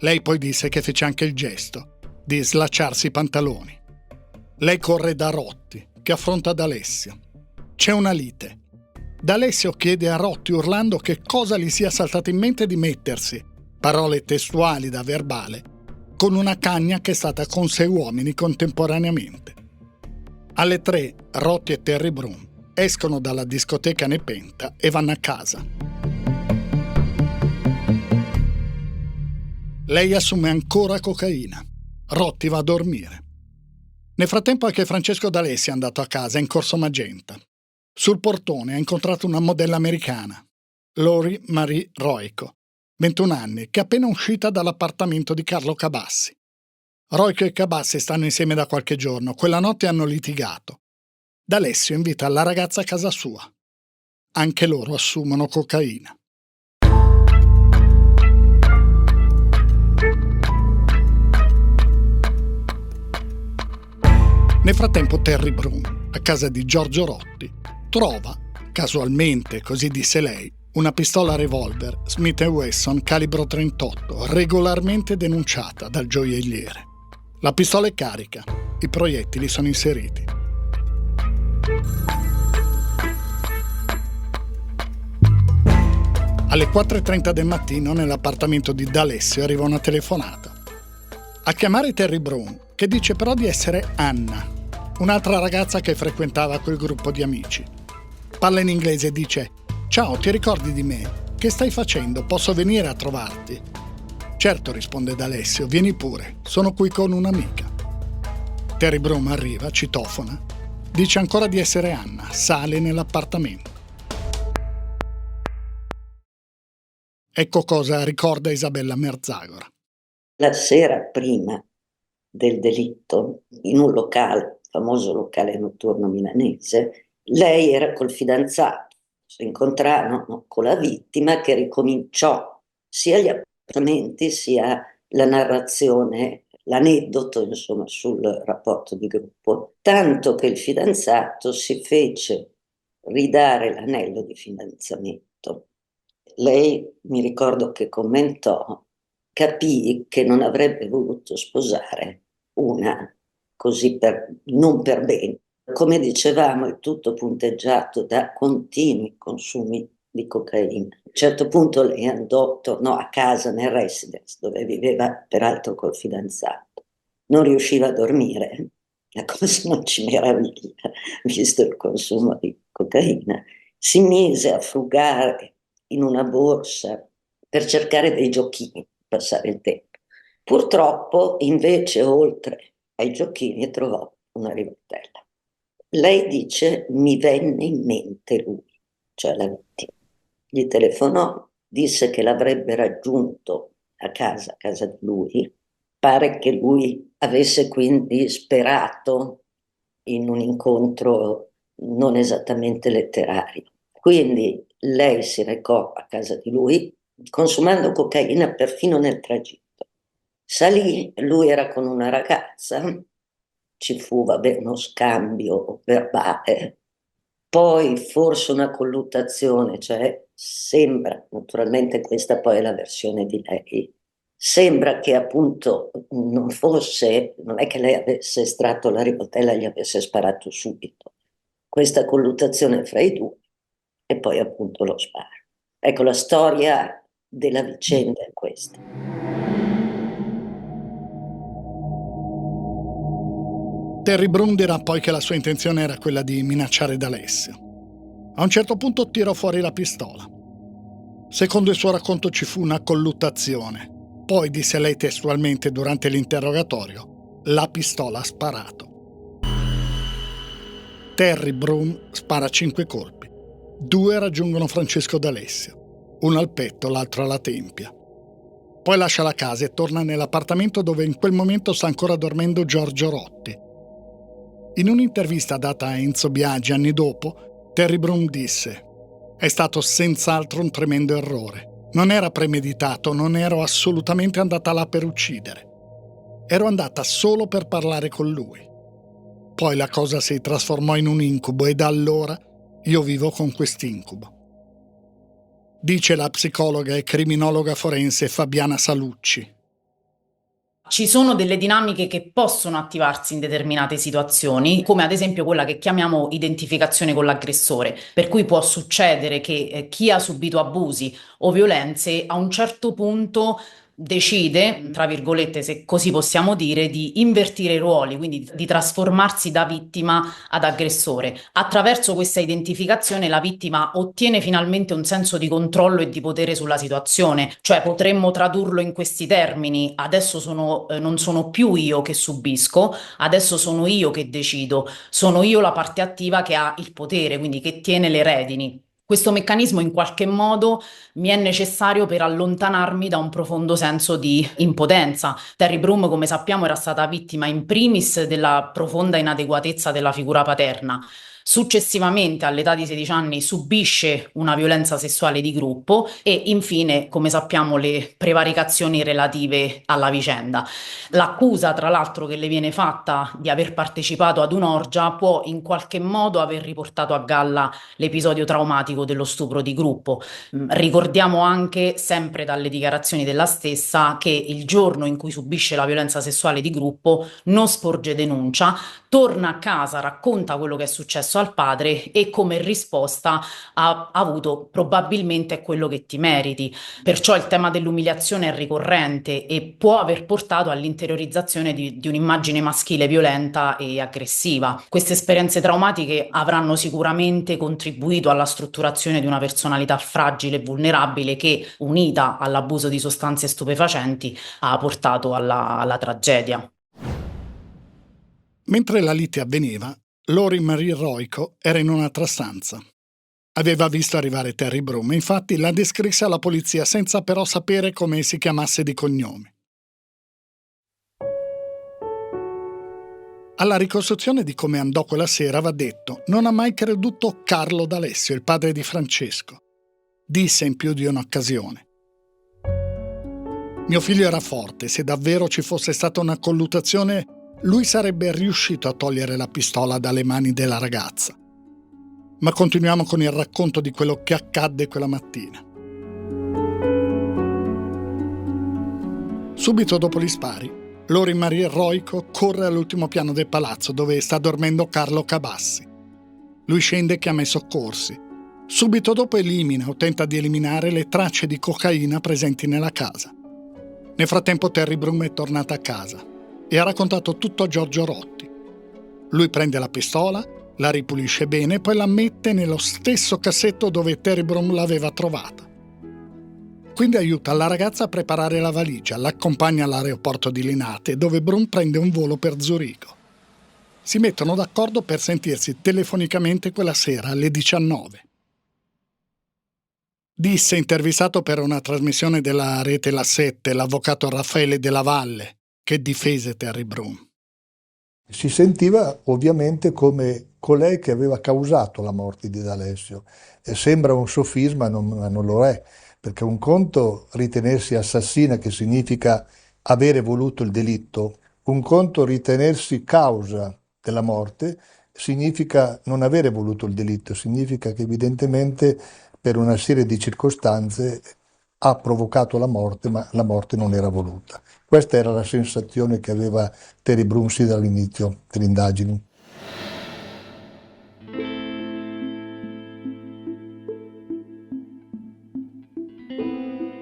Lei poi disse che fece anche il gesto di slacciarsi i pantaloni. Lei corre da Rotti, che affronta D'Alessio. C'è una lite. D'Alessio chiede a Rotti urlando che cosa gli sia saltato in mente di mettersi, parole testuali da verbale, con una cagna che è stata con 6 uomini contemporaneamente. Alle 3 Rotti e Terry Broom escono dalla discoteca Nepenta e vanno a casa. Lei assume ancora cocaina. Rotti va a dormire. Nel frattempo anche Francesco D'Alessio è andato a casa in Corso Magenta. Sul portone ha incontrato una modella americana, Lori Marie Roico, 21 anni, che è appena uscita dall'appartamento di Carlo Cabassi. Roico e Cabassi stanno insieme da qualche giorno. Quella notte hanno litigato. D'Alessio invita la ragazza a casa sua. Anche loro assumono cocaina. Nel frattempo Terry Broom, a casa di Giorgio Rotti, trova, casualmente, così disse lei, una pistola revolver Smith & Wesson calibro 38, regolarmente denunciata dal gioielliere. La pistola è carica, i proiettili sono inseriti. Alle 4:30 del mattino nell'appartamento di D'Alessio arriva una telefonata. A chiamare Terry Broom, che dice però di essere Anna, un'altra ragazza che frequentava quel gruppo di amici. Parla in inglese e dice: «Ciao, ti ricordi di me? Che stai facendo? Posso venire a trovarti?» «Certo», risponde D'Alessio, «vieni pure, sono qui con un'amica». Terry Broom arriva, citofona, dice ancora di essere Anna, sale nell'appartamento. Ecco cosa ricorda Isabella Merzagora. La sera prima del delitto, in un locale, famoso locale notturno milanese, lei era col fidanzato. Si incontrarono con la vittima che ricominciò sia gli appuntamenti sia la narrazione, l'aneddoto insomma sul rapporto di gruppo, tanto che il fidanzato si fece ridare l'anello di fidanzamento. Lei, mi ricordo che commentò, capì che non avrebbe voluto sposare una così non per bene. Come dicevamo, è tutto punteggiato da continui consumi di cocaina. A un certo punto lei tornò a casa nel residence, dove viveva peraltro col fidanzato. Non riusciva a dormire, la cosa non ci meraviglia, visto il consumo di cocaina. Si mise a frugare in una borsa per cercare dei giochini, passare il tempo. Purtroppo, invece, oltre ai giochini, trovò una rivoltella. Lei dice: mi venne in mente lui, cioè la vittima. Gli telefonò, disse che l'avrebbe raggiunto a casa di lui. Pare che lui avesse quindi sperato in un incontro non esattamente letterario. Quindi lei si recò a casa di lui, consumando cocaina perfino nel tragitto. Salì, lui era con una ragazza, ci fu uno scambio verbale, poi forse una colluttazione, cioè sembra, naturalmente questa poi è la versione di lei, sembra che appunto non è che lei avesse estratto la rivoltella e gli avesse sparato subito. Questa colluttazione fra i due e poi appunto lo sparo. Ecco, la storia della vicenda è questa. Terry Broom dirà poi che la sua intenzione era quella di minacciare D'Alessio. A un certo punto tirò fuori la pistola. Secondo il suo racconto ci fu una colluttazione. Poi, disse lei testualmente durante l'interrogatorio, la pistola ha sparato. Terry Broom spara 5 colpi. 2 raggiungono Francesco D'Alessio, uno al petto, l'altro alla tempia. Poi lascia la casa e torna nell'appartamento dove in quel momento sta ancora dormendo Giorgio Rotti. In un'intervista data a Enzo Biagi anni dopo, Terry Broom disse: «È stato senz'altro un tremendo errore. Non era premeditato, non ero assolutamente andata là per uccidere. Ero andata solo per parlare con lui. Poi la cosa si trasformò in un incubo e da allora io vivo con quest'incubo». Dice la psicologa e criminologa forense Fabiana Salucci. Ci sono delle dinamiche che possono attivarsi in determinate situazioni, come ad esempio quella che chiamiamo identificazione con l'aggressore, per cui può succedere che chi ha subito abusi o violenze a un certo punto decide, tra virgolette, se così possiamo dire, di invertire i ruoli, quindi di trasformarsi da vittima ad aggressore. Attraverso questa identificazione la vittima ottiene finalmente un senso di controllo e di potere sulla situazione, cioè potremmo tradurlo in questi termini: adesso non sono più io che subisco, adesso sono io che decido, sono io la parte attiva che ha il potere, quindi che tiene le redini. Questo meccanismo in qualche modo mi è necessario per allontanarmi da un profondo senso di impotenza. Terry Broom, come sappiamo, era stata vittima in primis della profonda inadeguatezza della figura paterna, Successivamente, all'età di 16 anni, subisce una violenza sessuale di gruppo e infine, come sappiamo, le prevaricazioni relative alla vicenda. L'accusa, tra l'altro, che le viene fatta di aver partecipato ad un'orgia può in qualche modo aver riportato a galla l'episodio traumatico dello stupro di gruppo. Ricordiamo anche, sempre dalle dichiarazioni della stessa, che il giorno in cui subisce la violenza sessuale di gruppo non sporge denuncia, torna a casa, racconta quello che è successo al padre e come risposta ha avuto probabilmente quello che ti meriti. Perciò il tema dell'umiliazione è ricorrente e può aver portato all'interiorizzazione di un'immagine maschile violenta e aggressiva. Queste esperienze traumatiche avranno sicuramente contribuito alla strutturazione di una personalità fragile e vulnerabile che, unita all'abuso di sostanze stupefacenti, ha portato alla tragedia. Mentre la lite avveniva, Lori Marie Royko era in un'altra stanza. Aveva visto arrivare Terry Broom e infatti la descrisse alla polizia senza però sapere come si chiamasse di cognome. Alla ricostruzione di come andò quella sera va detto: non ha mai creduto Carlo D'Alessio, il padre di Francesco. Disse in più di un'occasione: mio figlio era forte, se davvero ci fosse stata una colluttazione lui sarebbe riuscito a togliere la pistola dalle mani della ragazza. Ma continuiamo con il racconto di quello che accadde quella mattina. Subito dopo gli spari, Lori Marie Royko corre all'ultimo piano del palazzo dove sta dormendo Carlo Cabassi. Lui scende e chiama i soccorsi. Subito dopo elimina o tenta di eliminare le tracce di cocaina presenti nella casa. Nel frattempo Terry Broom è tornata a casa e ha raccontato tutto a Giorgio Rotti. Lui prende la pistola, la ripulisce bene e poi la mette nello stesso cassetto dove Terry Broom l'aveva trovata. Quindi aiuta la ragazza a preparare la valigia, l'accompagna all'aeroporto di Linate dove Broom prende un volo per Zurigo. Si mettono d'accordo per sentirsi telefonicamente quella sera alle 19. Disse, intervistato per una trasmissione della rete La 7, l'avvocato Raffaele Della Valle, che difese Terry Broom. Si sentiva ovviamente come colei che aveva causato la morte di D'Alessio. E sembra un sofisma, ma non lo è, perché un conto ritenersi assassina, che significa avere voluto il delitto, un conto ritenersi causa della morte significa non avere voluto il delitto, significa che evidentemente per una serie di circostanze ha provocato la morte, ma la morte non era voluta. Questa era la sensazione che aveva Terry Broom sin dall'inizio delle indagini.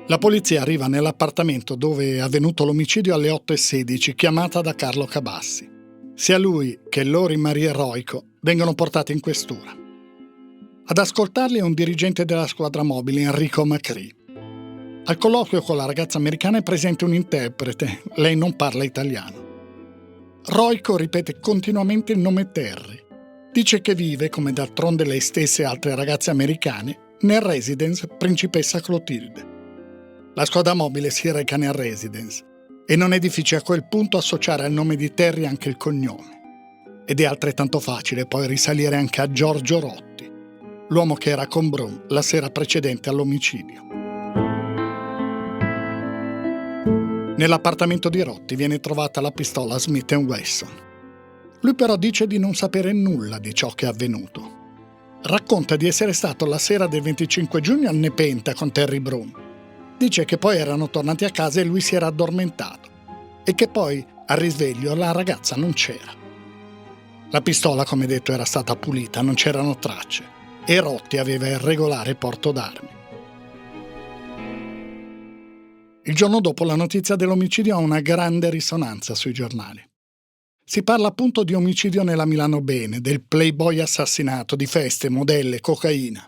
La polizia arriva nell'appartamento dove è avvenuto l'omicidio alle 8:16, chiamata da Carlo Cabassi. Sia lui che Lori Marie Royko vengono portati in questura. Ad ascoltarli è un dirigente della squadra mobile, Enrico Macri. Al colloquio con la ragazza americana è presente un interprete, lei non parla italiano. Royko ripete continuamente il nome Terry. Dice che vive, come d'altronde lei stessa e altre ragazze americane, nel residence Principessa Clotilde. La squadra mobile si reca nel residence e non è difficile a quel punto associare al nome di Terry anche il cognome. Ed è altrettanto facile poi risalire anche a Giorgio Rotti, l'uomo che era con Broom la sera precedente all'omicidio. Nell'appartamento di Rotti viene trovata la pistola Smith & Wesson. Lui però dice di non sapere nulla di ciò che è avvenuto. Racconta di essere stato la sera del 25 giugno al Nepenta con Terry Broom. Dice che poi erano tornati a casa e lui si era addormentato e che poi al risveglio la ragazza non c'era. La pistola, come detto, era stata pulita, non c'erano tracce e Rotti aveva il regolare porto d'armi. Il giorno dopo la notizia dell'omicidio ha una grande risonanza sui giornali. Si parla appunto di omicidio nella Milano Bene, del playboy assassinato, di feste, modelle, cocaina.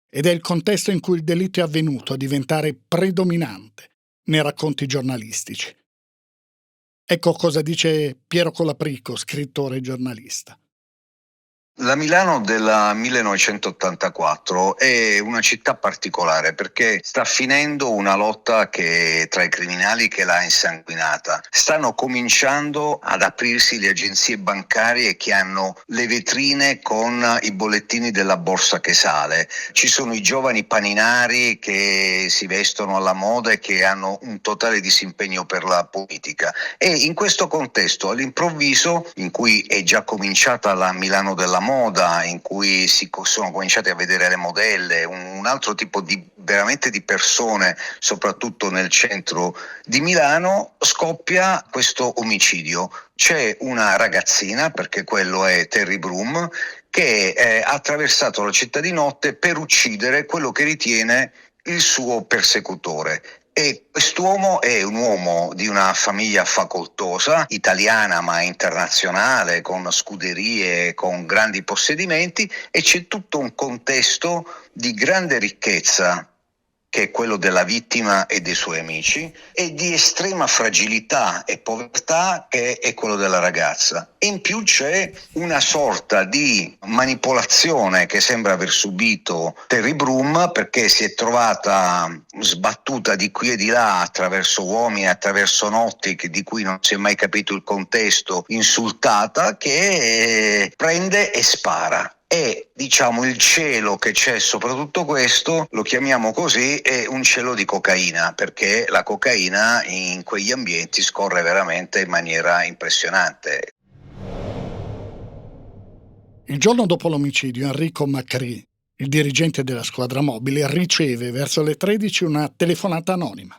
Ed è il contesto in cui il delitto è avvenuto a diventare predominante nei racconti giornalistici. Ecco cosa dice Piero Colaprico, scrittore e giornalista. La Milano del 1984 è una città particolare perché sta finendo una lotta tra i criminali che l'ha insanguinata. Stanno cominciando ad aprirsi le agenzie bancarie che hanno le vetrine con i bollettini della borsa che sale. Ci sono i giovani paninari che si vestono alla moda e che hanno un totale disimpegno per la politica. E in questo contesto, all'improvviso, in cui è già cominciata la Milano della moda, in cui si sono cominciate a vedere le modelle, un altro tipo veramente di persone, soprattutto nel centro di Milano, scoppia questo omicidio. C'è una ragazzina, perché quello è Terry Broom, che ha attraversato la città di notte per uccidere quello che ritiene il suo persecutore. E quest'uomo è un uomo di una famiglia facoltosa, italiana ma internazionale, con scuderie, con grandi possedimenti, e c'è tutto un contesto di grande ricchezza, che è quello della vittima e dei suoi amici, e di estrema fragilità e povertà, che è quello della ragazza. E in più c'è una sorta di manipolazione che sembra aver subito Terry Broom, perché si è trovata sbattuta di qui e di là attraverso uomini, attraverso notti di cui non si è mai capito il contesto, insultata, che prende e spara. E diciamo il cielo che c'è sopra tutto questo, lo chiamiamo così, è un cielo di cocaina, perché la cocaina in quegli ambienti scorre veramente in maniera impressionante. Il giorno dopo l'omicidio, Enrico Macri, il dirigente della squadra mobile, riceve verso le 13 una telefonata anonima.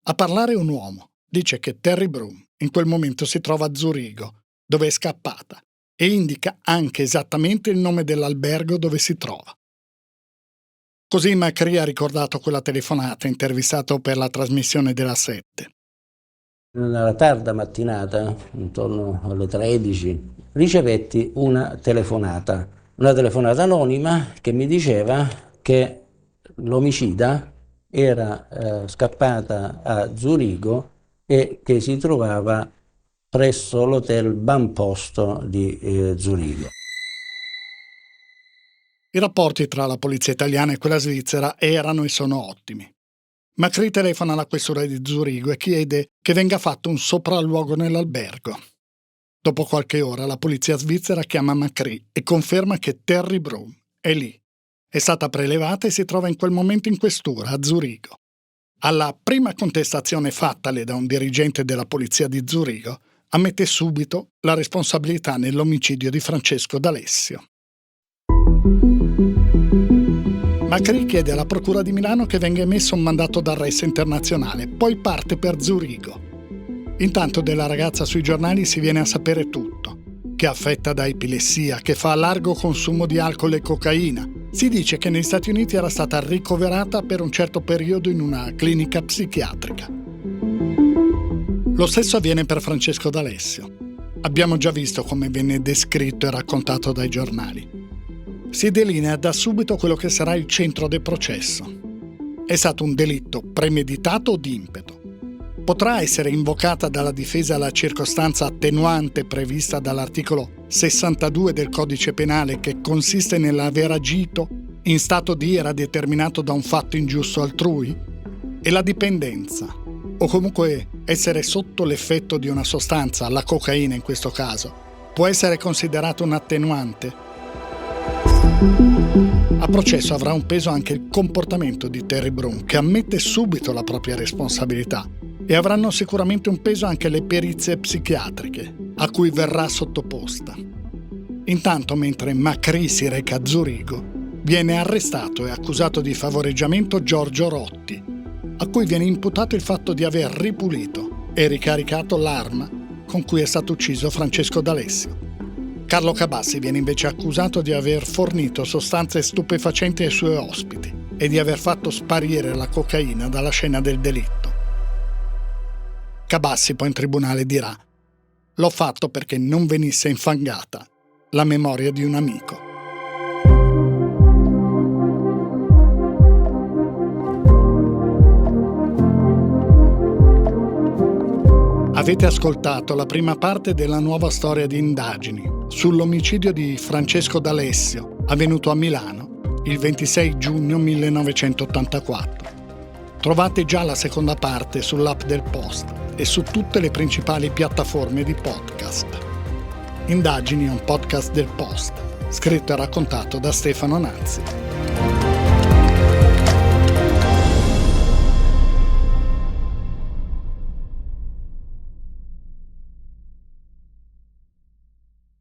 A parlare un uomo dice che Terry Broom in quel momento si trova a Zurigo, dove è scappata, e indica anche esattamente il nome dell'albergo dove si trova. Così Macri ha ricordato quella telefonata, intervistato per la trasmissione della 7. Nella tarda mattinata, intorno alle 13, ricevetti una telefonata anonima che mi diceva che l'omicida era scappata a Zurigo e che si trovava presso l'hotel Banposto di Zurigo. I rapporti tra la polizia italiana e quella svizzera erano e sono ottimi. Macri telefona alla questura di Zurigo e chiede che venga fatto un sopralluogo nell'albergo. Dopo qualche ora la polizia svizzera chiama Macri e conferma che Terry Broom è lì. È stata prelevata e si trova in quel momento in questura a Zurigo. Alla prima contestazione fattale da un dirigente della polizia di Zurigo, ammette subito la responsabilità nell'omicidio di Francesco D'Alessio. Macri chiede alla Procura di Milano che venga emesso un mandato d'arresto internazionale, poi parte per Zurigo. Intanto della ragazza sui giornali si viene a sapere tutto: che è affetta da epilessia, che fa largo consumo di alcol e cocaina. Si dice che negli Stati Uniti era stata ricoverata per un certo periodo in una clinica psichiatrica. Lo stesso avviene per Francesco D'Alessio. Abbiamo già visto come venne descritto e raccontato dai giornali. Si delinea da subito quello che sarà il centro del processo. È stato un delitto premeditato o di impeto. Potrà essere invocata dalla difesa la circostanza attenuante prevista dall'articolo 62 del Codice Penale, che consiste nell'aver agito in stato di ira determinato da un fatto ingiusto altrui, e la dipendenza, o comunque essere sotto l'effetto di una sostanza, la cocaina in questo caso, può essere considerato un attenuante. A processo avrà un peso anche il comportamento di Terry Broom, che ammette subito la propria responsabilità, e avranno sicuramente un peso anche le perizie psichiatriche, a cui verrà sottoposta. Intanto, mentre Macri si reca a Zurigo, viene arrestato e accusato di favoreggiamento Giorgio Rotti, a cui viene imputato il fatto di aver ripulito e ricaricato l'arma con cui è stato ucciso Francesco D'Alessio. Carlo Cabassi viene invece accusato di aver fornito sostanze stupefacenti ai suoi ospiti e di aver fatto sparire la cocaina dalla scena del delitto. Cabassi poi in tribunale dirà: «L'ho fatto perché non venisse infangata la memoria di un amico». Avete ascoltato la prima parte della nuova storia di Indagini sull'omicidio di Francesco D'Alessio, avvenuto a Milano il 26 giugno 1984. Trovate già la seconda parte sull'app del Post e su tutte le principali piattaforme di podcast. Indagini è un podcast del Post, scritto e raccontato da Stefano Nanzi.